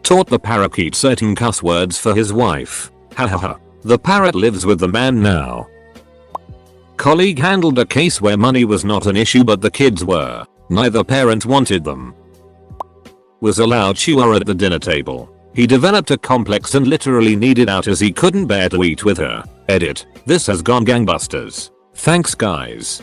Taught the parakeet certain cuss words for his wife. Hahaha. The parrot lives with the man now. Colleague handled a case where money was not an issue but the kids were. Neither parent wanted them. Was allowed chihuahua at the dinner table. He developed a complex and literally needed out as he couldn't bear to eat with her. Edit. This has gone gangbusters. Thanks guys.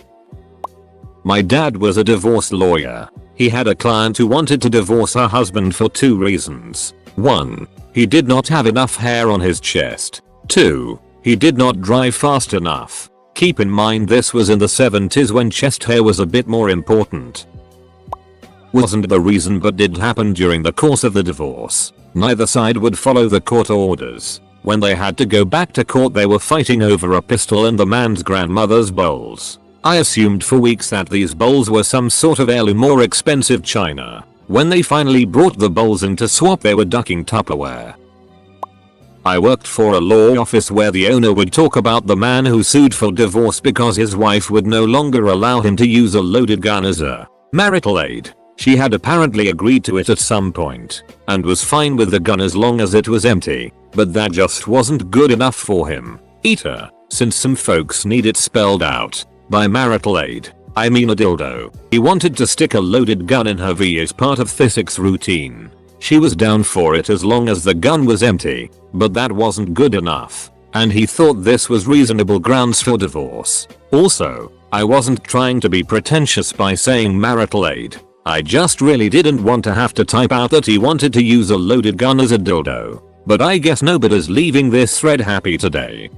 My dad was a divorce lawyer. He had a client who wanted to divorce her husband for 2 reasons. 1. He did not have enough hair on his chest. 2. He did not drive fast enough. Keep in mind this was in the 70s when chest hair was a bit more important. Wasn't the reason but did happen during the course of the divorce. Neither side would follow the court orders. When they had to go back to court they were fighting over a pistol and the man's grandmother's bowls. I assumed for weeks that these bowls were some sort of heirloom or expensive china. When they finally brought the bowls in to swap they were ducking Tupperware. I worked for a law office where the owner would talk about the man who sued for divorce because his wife would no longer allow him to use a loaded gun as a marital aid. She had apparently agreed to it at some point and was fine with the gun as long as it was empty, but that just wasn't good enough for him. Eater, since some folks need it spelled out. By marital aid, I mean a dildo. He wanted to stick a loaded gun in her V as part of physics routine. She was down for it as long as the gun was empty, but that wasn't good enough, and he thought this was reasonable grounds for divorce. Also, I wasn't trying to be pretentious by saying marital aid. I just really didn't want to have to type out that he wanted to use a loaded gun as a dildo. But I guess nobody's leaving this thread happy today.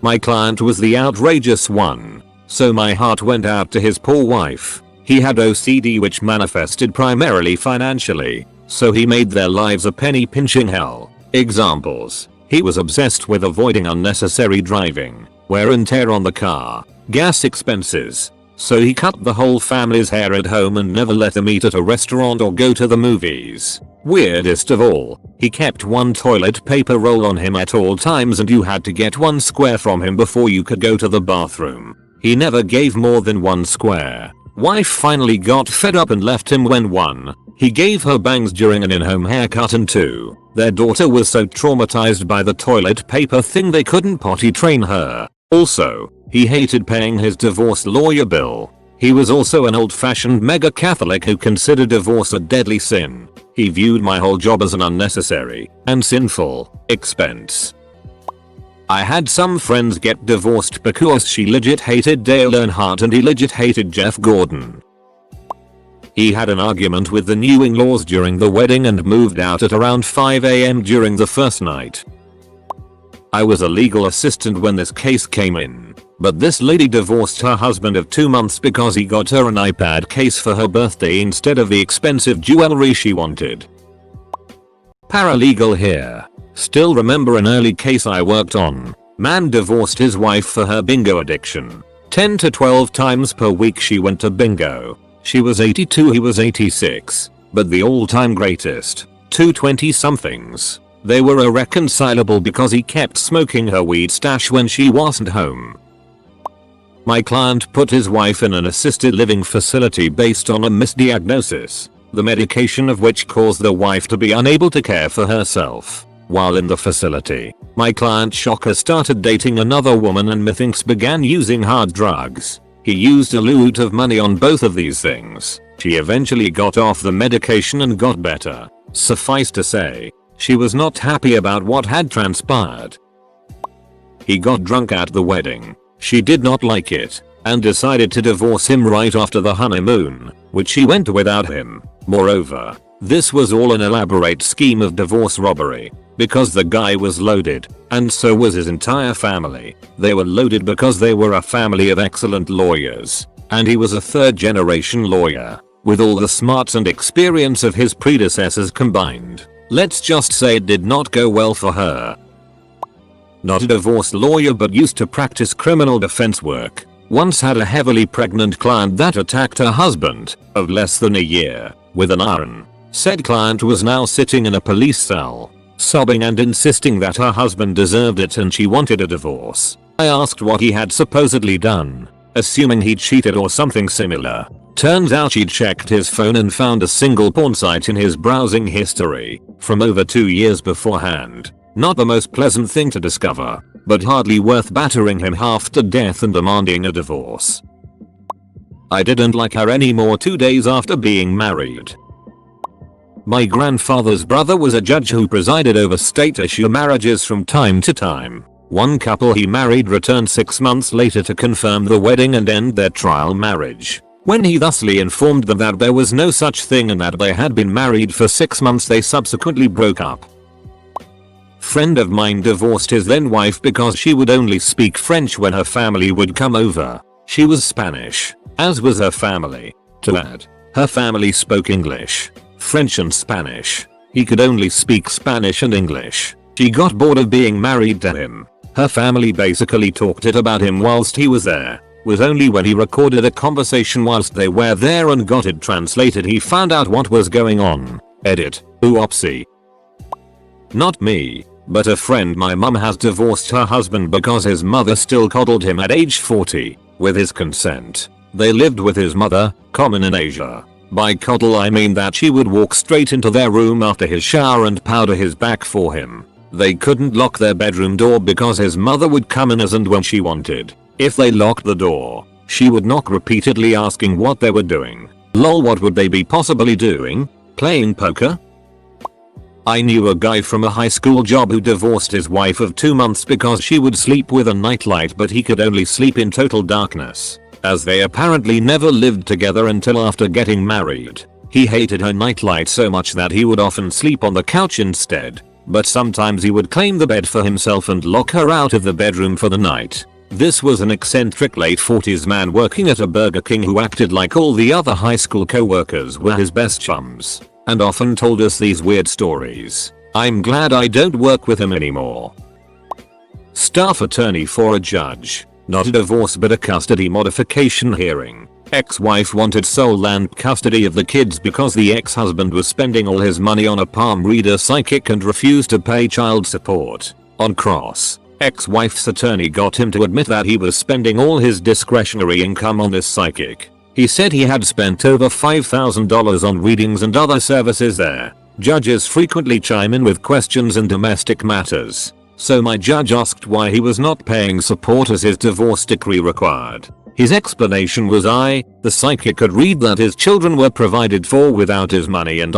My client was the outrageous one, so my heart went out to his poor wife. He had OCD which manifested primarily financially, so he made their lives a penny pinching hell. Examples: he was obsessed with avoiding unnecessary driving, wear and tear on the car, gas expenses, so he cut the whole family's hair at home and never let them eat at a restaurant or go to the movies. Weirdest of all, he kept one toilet paper roll on him at all times and you had to get 1 square from him before you could go to the bathroom. He never gave more than 1 square. Wife finally got fed up and left him when 1. He gave her bangs during an in-home haircut and 2. Their daughter was so traumatized by the toilet paper thing they couldn't potty train her. Also, he hated paying his divorce lawyer bill. He was also an old-fashioned mega Catholic who considered divorce a deadly sin. He viewed my whole job as an unnecessary and sinful expense. I had some friends get divorced because she legit hated Dale Earnhardt and he legit hated Jeff Gordon. He had an argument with the new in-laws during the wedding and moved out at around 5 AM during the first night. I was a legal assistant when this case came in, but this lady divorced her husband of 2 months because he got her an iPad case for her birthday instead of the expensive jewelry she wanted. Paralegal here. Still remember an early case I worked on. Man divorced his wife for her bingo addiction. 10 to 12 times per week she went to bingo. She was 82, he was 86, but the all-time greatest. 2 20-somethings. They were irreconcilable because he kept smoking her weed stash when she wasn't home. My client put his wife in an assisted living facility based on a misdiagnosis, the medication of which caused the wife to be unable to care for herself. While in the facility, my client shocker started dating another woman and methinks began using hard drugs. He used a loot of money on both of these things. She eventually got off the medication and got better. Suffice to say, she was not happy about what had transpired. He got drunk at the wedding. She did not like it and decided to divorce him right after the honeymoon, which she went without him. Moreover, this was all an elaborate scheme of divorce robbery because the guy was loaded and so was his entire family. They were loaded because they were a family of excellent lawyers and he was a 3rd generation lawyer with all the smarts and experience of his predecessors combined. Let's just say it did not go well for her. Not a divorce lawyer but used to practice criminal defense work. Once had a heavily pregnant client that attacked her husband, of less than a year, with an iron. Said client was now sitting in a police cell, sobbing and insisting that her husband deserved it and she wanted a divorce. I asked what he had supposedly done, assuming he cheated or something similar. Turns out she checked his phone and found a single porn site in his browsing history from over 2 years beforehand. Not the most pleasant thing to discover, but hardly worth battering him half to death and demanding a divorce. I didn't like her anymore 2 days after being married. My grandfather's brother was a judge who presided over state issue marriages from time to time. One couple he married returned 6 months later to confirm the wedding and end their trial marriage. When he thusly informed them that there was no such thing and that they had been married for 6 months, they subsequently broke up. Friend of mine divorced his then wife because she would only speak French when her family would come over. She was Spanish, as was her family. To add, her family spoke English, French and Spanish. He could only speak Spanish and English. She got bored of being married to him. Her family basically talked it about him whilst he was there. Was only when he recorded a conversation whilst they were there and got it translated he found out what was going on. Edit. Oopsie. Not me, but a friend. My mum has divorced her husband because his mother still coddled him at age 40, with his consent. They lived with his mother, common in Asia. By coddle I mean that she would walk straight into their room after his shower and powder his back for him. They couldn't lock their bedroom door because his mother would come in as and when she wanted. If they locked the door, she would knock repeatedly asking what they were doing. Lol, what would they be possibly doing? Playing poker? I knew a guy from a high school job who divorced his wife of 2 months because she would sleep with a nightlight but he could only sleep in total darkness, as they apparently never lived together until after getting married. He hated her nightlight so much that he would often sleep on the couch instead, but sometimes he would claim the bed for himself and lock her out of the bedroom for the night. This was an eccentric late 40s man working at a Burger King who acted like all the other high school co-workers were his best chums, and often told us these weird stories. I'm glad I don't work with him anymore. Staff attorney for a judge. Not a divorce but a custody modification hearing. Ex-wife wanted sole land custody of the kids because the ex-husband was spending all his money on a palm reader psychic and refused to pay child support. On cross, ex-wife's attorney got him to admit that he was spending all his discretionary income on this psychic. He said he had spent over $5,000 on readings and other services there. Judges frequently chime in with questions in domestic matters, so my judge asked why he was not paying support as his divorce decree required. His explanation was the psychic could read that his children were provided for without his money and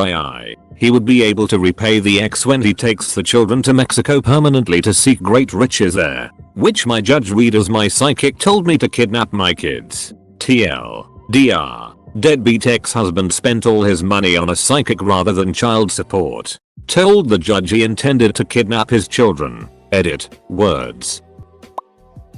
he would be able to repay the ex when he takes the children to Mexico permanently to seek great riches there. Which my judge read as my psychic told me to kidnap my kids. TLDR. Deadbeat ex-husband spent all his money on a psychic rather than child support. Told the judge he intended to kidnap his children. Edit. Words.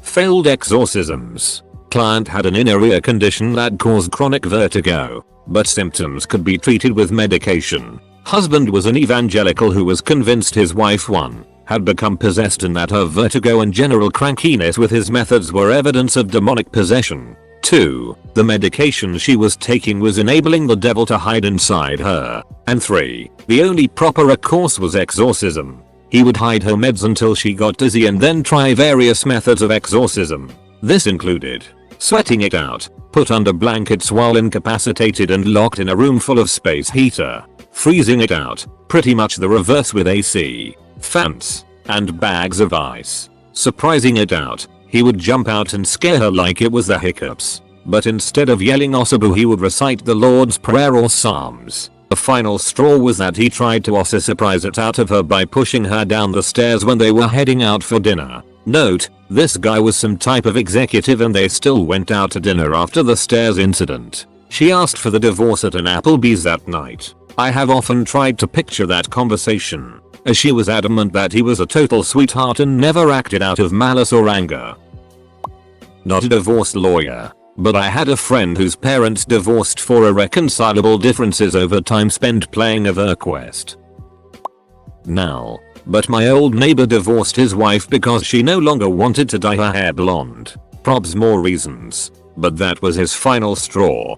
Failed exorcisms. Client had an inner ear condition that caused chronic vertigo, but symptoms could be treated with medication. Husband was an evangelical who was convinced his wife 1 had become possessed and that her vertigo and general crankiness with his methods were evidence of demonic possession. 2. The medication she was taking was enabling the devil to hide inside her. And 3. The only proper recourse was exorcism. He would hide her meds until she got dizzy and then try various methods of exorcism. This included sweating it out, put under blankets while incapacitated and locked in a room full of space heater, freezing it out, pretty much the reverse with AC, fans, and bags of ice, surprising it out. He would jump out and scare her like it was the hiccups, but instead of yelling Osabu he would recite the Lord's Prayer or Psalms. The final straw was that he tried to surprise it out of her by pushing her down the stairs when they were heading out for dinner. Note, this guy was some type of executive and they still went out to dinner after the stairs incident. She asked for the divorce at an Applebee's that night. I have often tried to picture that conversation, as she was adamant that he was a total sweetheart and never acted out of malice or anger. Not a divorce lawyer, but I had a friend whose parents divorced for irreconcilable differences over time spent playing EverQuest. Now, but my old neighbor divorced his wife because she no longer wanted to dye her hair blonde. Probs more reasons, but that was his final straw.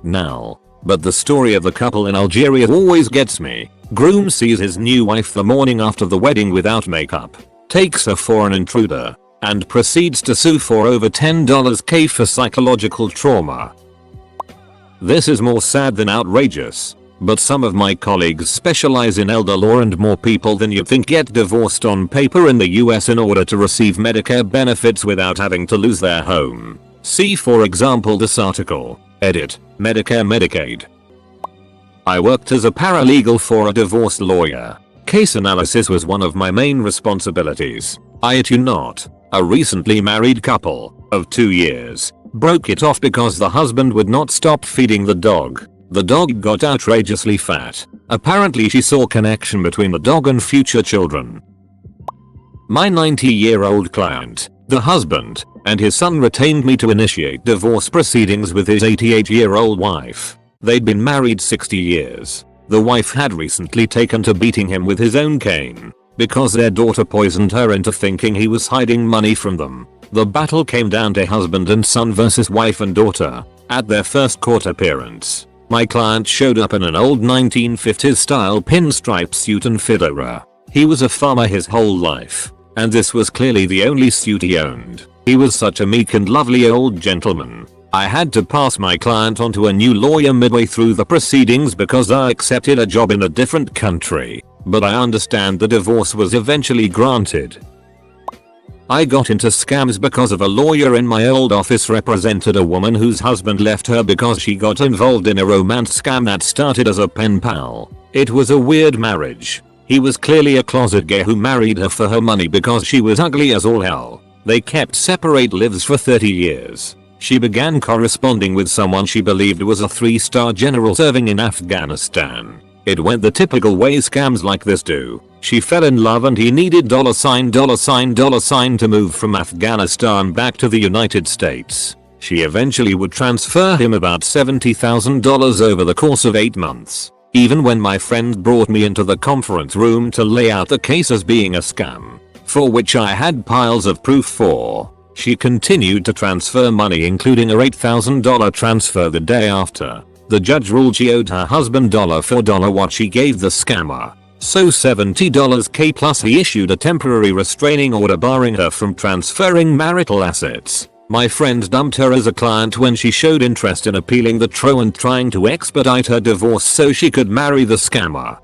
Now, but the story of the couple in Algeria always gets me. Groom sees his new wife the morning after the wedding without makeup, takes her for an intruder, and proceeds to sue for over $10K for psychological trauma. This is more sad than outrageous. But some of my colleagues specialize in elder law and more people than you'd think get divorced on paper in the US in order to receive Medicare benefits without having to lose their home. See for example this article. Edit. Medicare Medicaid. I worked as a paralegal for a divorce lawyer. Case analysis was one of my main responsibilities. I kid you not. A recently married couple of 2 years broke it off because the husband would not stop feeding the dog. The dog got outrageously fat. Apparently she saw connection between the dog and future children. My 90-year-old client, the husband, and his son retained me to initiate divorce proceedings with his 88-year-old wife. They'd been married 60 years. The wife had recently taken to beating him with his own cane because their daughter poisoned her into thinking he was hiding money from them. The battle came down to husband and son versus wife and daughter. At their first court appearance, my client showed up in an old 1950s style pinstripe suit and fedora. He was a farmer his whole life, and this was clearly the only suit he owned. He was such a meek and lovely old gentleman. I had to pass my client on to a new lawyer midway through the proceedings because I accepted a job in a different country, but I understand the divorce was eventually granted. I got into scams because of a lawyer in my old office represented a woman whose husband left her because she got involved in a romance scam that started as a pen pal. It was a weird marriage. He was clearly a closet gay who married her for her money because she was ugly as all hell. They kept separate lives for 30 years. She began corresponding with someone she believed was a 3-star general serving in Afghanistan. It went the typical way scams like this do. She fell in love and he needed $$ to move from Afghanistan back to the United States. She eventually would transfer him about $70,000 over the course of 8 months. Even when my friend brought me into the conference room to lay out the case as being a scam, for which I had piles of proof for, she continued to transfer money, including a $8,000 transfer the day after. The judge ruled she owed her husband dollar for dollar what she gave the scammer. So $70K plus he issued a temporary restraining order barring her from transferring marital assets. My friend dumped her as a client when she showed interest in appealing the TRO and trying to expedite her divorce so she could marry the scammer.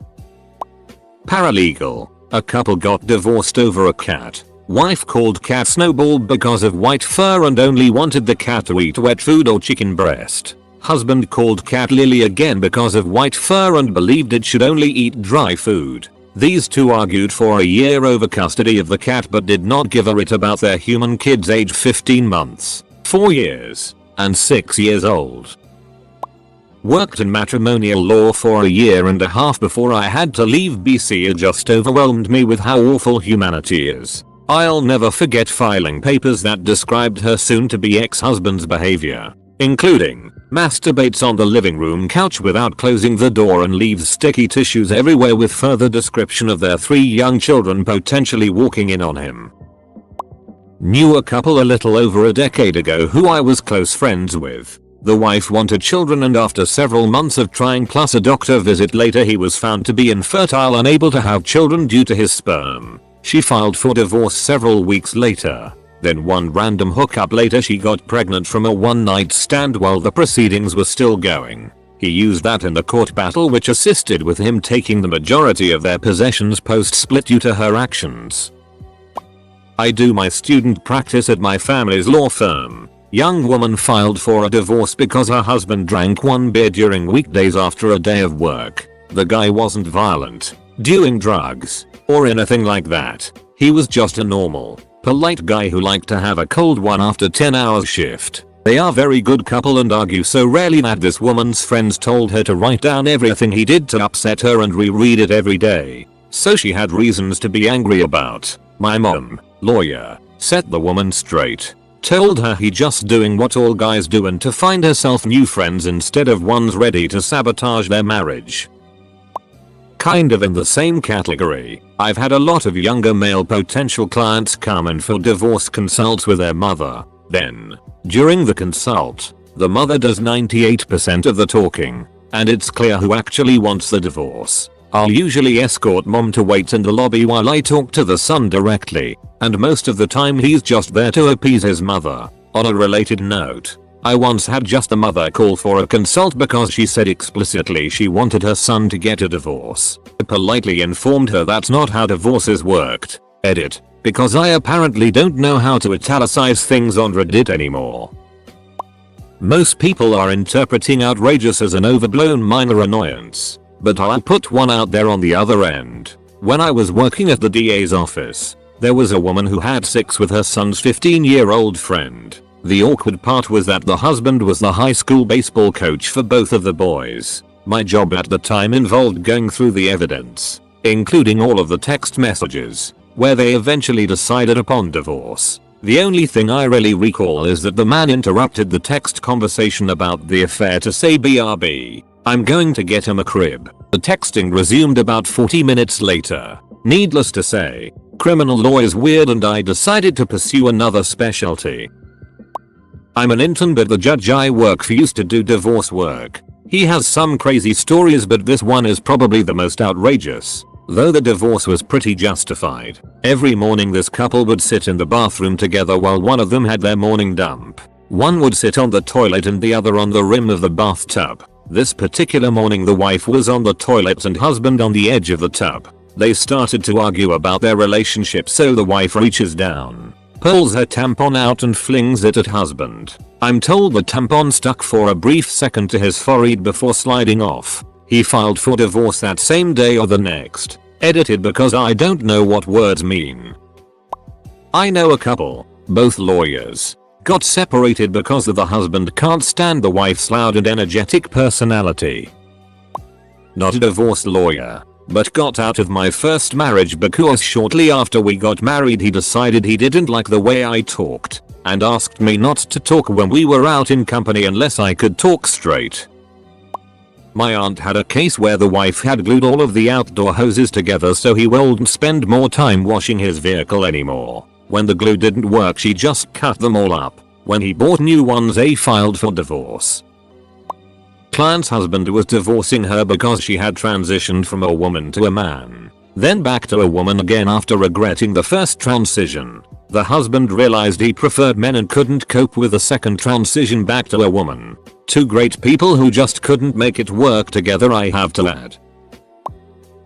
Paralegal. A couple got divorced over a cat. Wife called cat Snowball because of white fur and only wanted the cat to eat wet food or chicken breast. Husband called cat Lily again because of white fur and believed it should only eat dry food. These two argued for a year over custody of the cat but did not give a rip about their human kids aged 15 months, 4 years, and 6 years old. Worked in matrimonial law for a year and a half before I had to leave BC. It just overwhelmed me with how awful humanity is. I'll never forget filing papers that described her soon-to-be ex-husband's behavior, including masturbates on the living room couch without closing the door and leaves sticky tissues everywhere, with further description of their 3 young children potentially walking in on him. Knew a couple a little over a decade ago who I was close friends with. The wife wanted children and after several months of trying plus a doctor visit later he was found to be infertile, unable to have children due to his sperm. She filed for divorce several weeks later. Then one random hookup later she got pregnant from a one-night stand while the proceedings were still going. He used that in the court battle, which assisted with him taking the majority of their possessions post-split due to her actions. I do my student practice at my family's law firm. Young woman filed for a divorce because her husband drank 1 beer during weekdays after a day of work. The guy wasn't violent, doing drugs, or anything like that. He was just a normal, polite guy who liked to have a cold one after 10 hours shift. They are very good couple and argue so rarely that this woman's friends told her to write down everything he did to upset her and reread it every day. So she had reasons to be angry about. My mom, lawyer, set the woman straight. Told her he just doing what all guys do and to find herself new friends instead of ones ready to sabotage their marriage. Kind of in the same category, I've had a lot of younger male potential clients come in for divorce consults with their mother. Then, during the consult, the mother does 98% of the talking, and it's clear who actually wants the divorce. I'll usually escort mom to wait in the lobby while I talk to the son directly, and most of the time he's just there to appease his mother. On a related note, I once had just a mother call for a consult because she said explicitly she wanted her son to get a divorce. I politely informed her that's not how divorces worked. Edit. Because I apparently don't know how to italicize things on Reddit anymore. Most people are interpreting outrageous as an overblown minor annoyance. But I'll put one out there on the other end. When I was working at the DA's office, there was a woman who had sex with her son's 15-year-old friend. The awkward part was that the husband was the high school baseball coach for both of the boys. My job at the time involved going through the evidence, including all of the text messages, where they eventually decided upon divorce. The only thing I really recall is that the man interrupted the text conversation about the affair to say BRB, I'm going to get him a crib. The texting resumed about 40 minutes later. Needless to say, criminal law is weird and I decided to pursue another specialty. I'm an intern but the judge I work for used to do divorce work. He has some crazy stories but this one is probably the most outrageous. Though the divorce was pretty justified. Every morning this couple would sit in the bathroom together while one of them had their morning dump. One would sit on the toilet and the other on the rim of the bathtub. This particular morning the wife was on the toilet and husband on the edge of the tub. They started to argue about their relationship so the wife reaches down, pulls her tampon out and flings it at husband. I'm told the tampon stuck for a brief second to his forehead before sliding off. He filed for divorce that same day or the next. Edited because I don't know what words mean. I know a couple, both lawyers, got separated because the husband can't stand the wife's loud and energetic personality. Not a divorce lawyer, but got out of my first marriage because shortly after we got married he decided he didn't like the way I talked and asked me not to talk when we were out in company unless I could talk straight. My aunt had a case where the wife had glued all of the outdoor hoses together so he wouldn't spend more time washing his vehicle anymore. When the glue didn't work she just cut them all up. When he bought new ones they filed for divorce. Client's husband was divorcing her because she had transitioned from a woman to a man, then back to a woman again after regretting the first transition. The husband realized he preferred men and couldn't cope with the second transition back to a woman. Two great people who just couldn't make it work together, I have to add.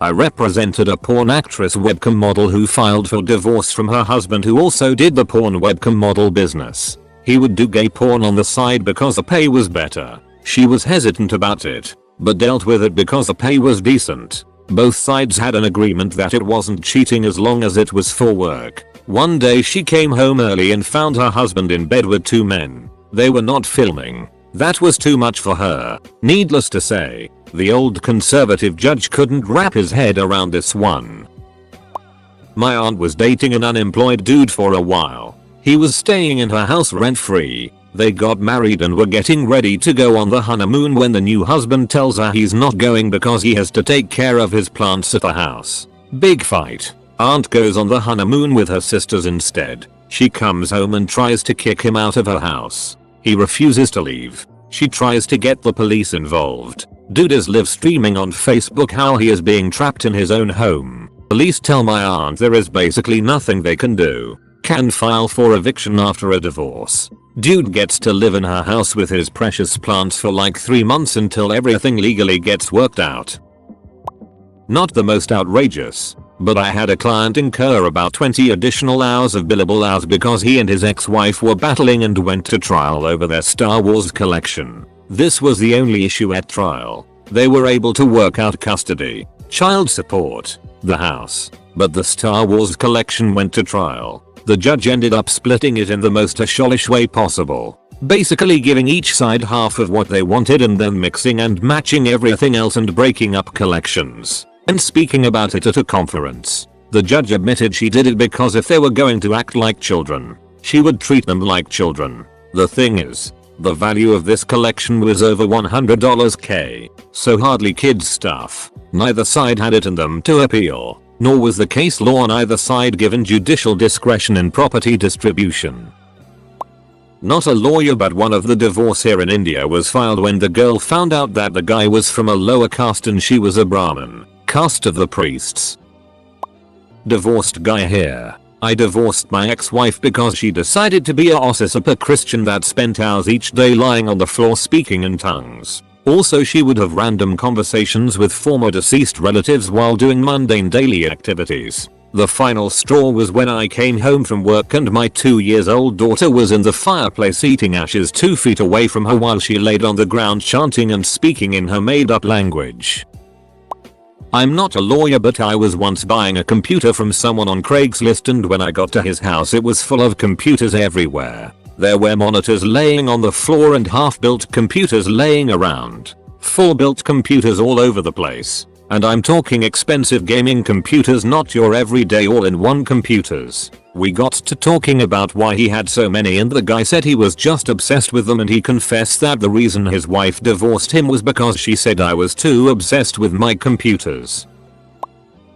I represented a porn actress webcam model who filed for divorce from her husband who also did the porn webcam model business. He would do gay porn on the side because the pay was better. She was hesitant about it, but dealt with it because the pay was decent. Both sides had an agreement that it wasn't cheating as long as it was for work. One day she came home early and found her husband in bed with two men. They were not filming. That was too much for her. Needless to say, the old conservative judge couldn't wrap his head around this one. My aunt was dating an unemployed dude for a while. He was staying in her house rent-free. They got married and were getting ready to go on the honeymoon when the new husband tells her he's not going because he has to take care of his plants at the house. Big fight. Aunt goes on the honeymoon with her sisters instead. She comes home and tries to kick him out of her house. He refuses to leave. She tries to get the police involved. Dude is live streaming on Facebook how he is being trapped in his own home. Police tell my aunt there is basically nothing they can do. Can file for eviction after a divorce. Dude gets to live in her house with his precious plants for like 3 months until everything legally gets worked out. Not the most outrageous, but I had a client incur about 20 additional hours of billable hours because he and his ex-wife were battling and went to trial over their Star Wars collection. This was the only issue at trial. They were able to work out custody, child support, the house, but the Star Wars collection went to trial. The judge ended up splitting it in the most asholish way possible, basically giving each side half of what they wanted and then mixing and matching everything else and breaking up collections. And speaking about it at a conference, the judge admitted she did it because if they were going to act like children, she would treat them like children. The thing is, the value of this collection was over $100k, so hardly kids stuff. Neither side had it in them to appeal. Nor was the case law on either side given judicial discretion in property distribution. Not a lawyer but one of the divorce here in India was filed when the girl found out that the guy was from a lower caste and she was a Brahmin, caste of the priests. Divorced guy here. I divorced my ex-wife because she decided to be a ossisapa Christian that spent hours each day lying on the floor speaking in tongues. Also, she would have random conversations with former deceased relatives while doing mundane daily activities. The final straw was when I came home from work and my 2-year-old daughter was in the fireplace eating ashes 2 feet away from her while she laid on the ground chanting and speaking in her made-up language. I'm not a lawyer, but I was once buying a computer from someone on Craigslist, and when I got to his house it was full of computers everywhere. There were monitors laying on the floor and half-built computers laying around. Full-built computers all over the place. And I'm talking expensive gaming computers, not your everyday all-in-one computers. We got to talking about why he had so many, and the guy said he was just obsessed with them, and he confessed that the reason his wife divorced him was because she said I was too obsessed with my computers.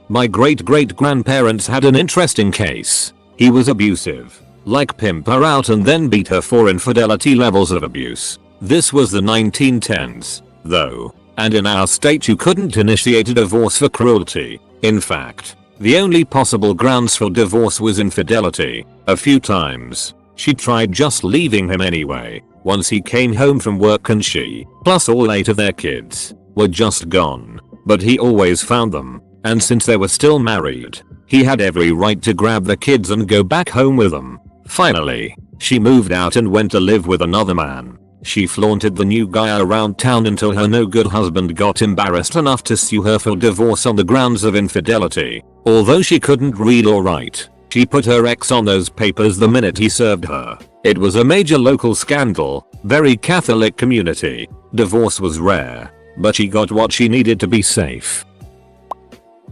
My great-great-grandparents had an interesting case. He was abusive. Like pimp her out and then beat her for infidelity levels of abuse. This was the 1910s, though. And in our state you couldn't initiate a divorce for cruelty. In fact, the only possible grounds for divorce was infidelity. A few times, she tried just leaving him anyway. Once he came home from work and she, plus all 8 of their kids, were just gone. But he always found them, and since they were still married, he had every right to grab the kids and go back home with them. Finally, she moved out and went to live with another man. She flaunted the new guy around town until her no-good husband got embarrassed enough to sue her for divorce on the grounds of infidelity. Although she couldn't read or write, she put her ex on those papers the minute he served her. It was a major local scandal, very Catholic community. Divorce was rare, but she got what she needed to be safe.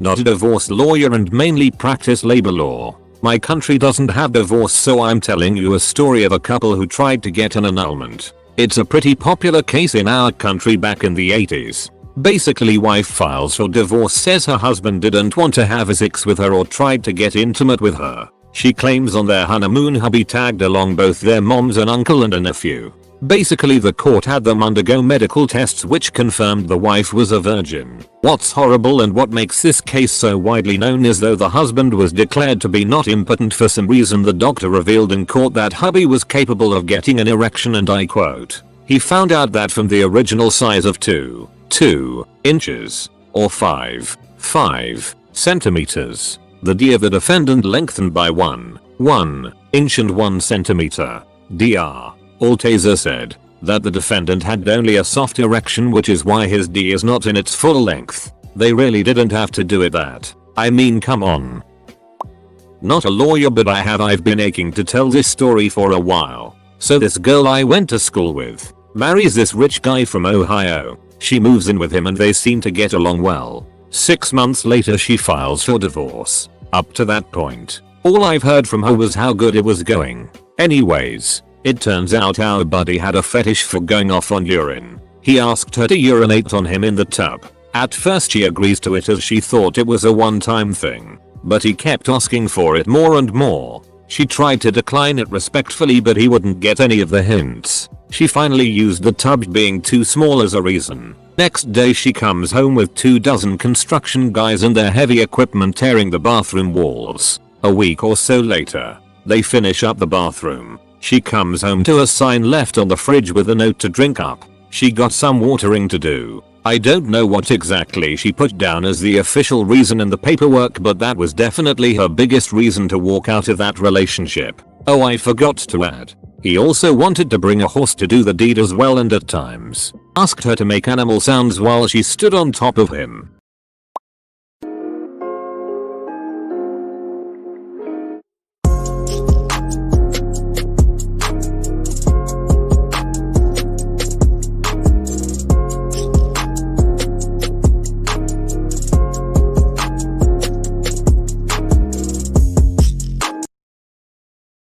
Not a divorce lawyer and mainly practice labor law. My country doesn't have divorce, so I'm telling you a story of a couple who tried to get an annulment. It's a pretty popular case in our country back in the 80s. Basically, wife files for divorce, says her husband didn't want to have sex with her or tried to get intimate with her. She claims on their honeymoon hubby tagged along both their moms, an uncle and a nephew. Basically, the court had them undergo medical tests which confirmed the wife was a virgin. What's horrible and what makes this case so widely known is though the husband was declared to be not impotent, for some reason the doctor revealed in court that hubby was capable of getting an erection, and I quote, "He found out that from the original size of 2 inches or 5 centimeters, the D of the defendant lengthened by 1 inch and 1 centimeter. Dr. Altazer said that the defendant had only a soft erection, which is why his D is not in its full length. They really didn't have to do it that. I mean, come on." Not a lawyer, but I've been aching to tell this story for a while. So this girl I went to school with marries this rich guy from Ohio. She moves in with him and they seem to get along well. 6 months later she files for divorce. Up to that point, all I've heard from her was how good it was going. Anyways, it turns out our buddy had a fetish for going off on urine. He asked her to urinate on him in the tub. At first she agrees to it as she thought it was a one-time thing. But he kept asking for it more and more. She tried to decline it respectfully, but he wouldn't get any of the hints. She finally used the tub being too small as a reason. Next day she comes home with 24 construction guys and their heavy equipment tearing the bathroom walls. A week or so later, they finish up the bathroom. She comes home to a sign left on the fridge with a note to drink up. She got some watering to do. I don't know what exactly she put down as the official reason in the paperwork, but that was definitely her biggest reason to walk out of that relationship. Oh, I forgot to add, he also wanted to bring a horse to do the deed as well, and at times asked her to make animal sounds while she stood on top of him.